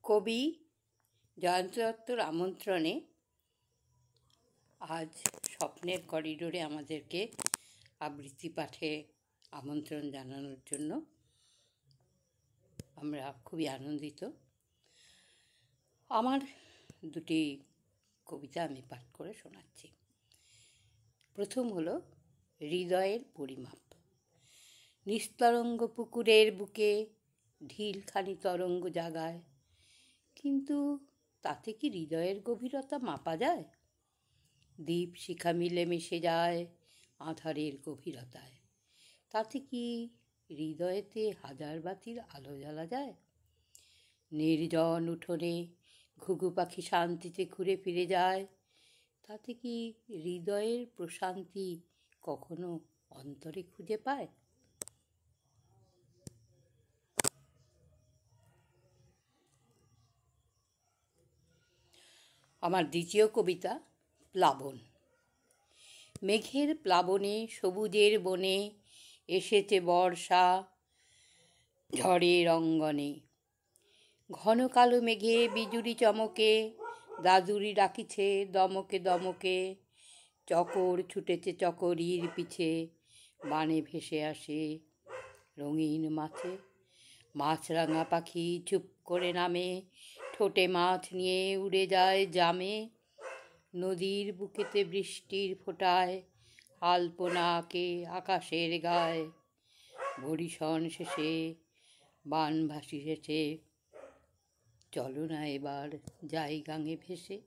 কবি জয়ন্ত দত্তর আমন্ত্রণে আজ স্বপ্নের করিডোরে আমাদেরকে আবৃত্তি পাঠে আমন্ত্রণ জানানোর জন্য আমরা খুবই আনন্দিত। আমার দুটি কবিতা আমি পাঠ করে শোনাচ্ছি। প্রথম হলো হৃদয়ের পরিমাপ। নিস্তরঙ্গ পুকুরের বুকে ঢিলখানি তরঙ্গ জাগায়, কিন্তু তাতে কি হৃদয়ের গভীরতা মাপা যায়? দ্বীপ শিখা মিলে মিশে যায় আঁধারের গভীরতায়, তাতে কি হৃদয়েতে হাজার বাতির আলো জ্বালা যায়? নির্জন উঠোনে ঘুঘু পাখি শান্তিতে ঘুরে ফিরে যায়, তাতে কি হৃদয়ের প্রশান্তি কখনো অন্তরে খুঁজে পায়? আমার দ্বিতীয় কবিতা প্লাবন। মেঘের প্লাবনে সবুজের বনে এসেছে বর্ষা ঝড়ের অঙ্গনে। ঘন কালো মেঘে বিজুরি চমকে দাদুরি ডাকিছে দমকে দমকে। চকর ছুটেছে চকরির পিছে, বানে ভেসে আসে রঙিন মাছে। মাছরাঙা পাখি চুপ করে নামে, ঠোঁটে মাছ নিয়ে উড়ে যায় জামে। নদীর বুকেতে বৃষ্টির ফোঁটায় আলপনা আঁকে আকাশের গায়ে। বরিশন শেষে বান ভাসিয়েছে, চলো না এবার যাই গাঙে ভেসে।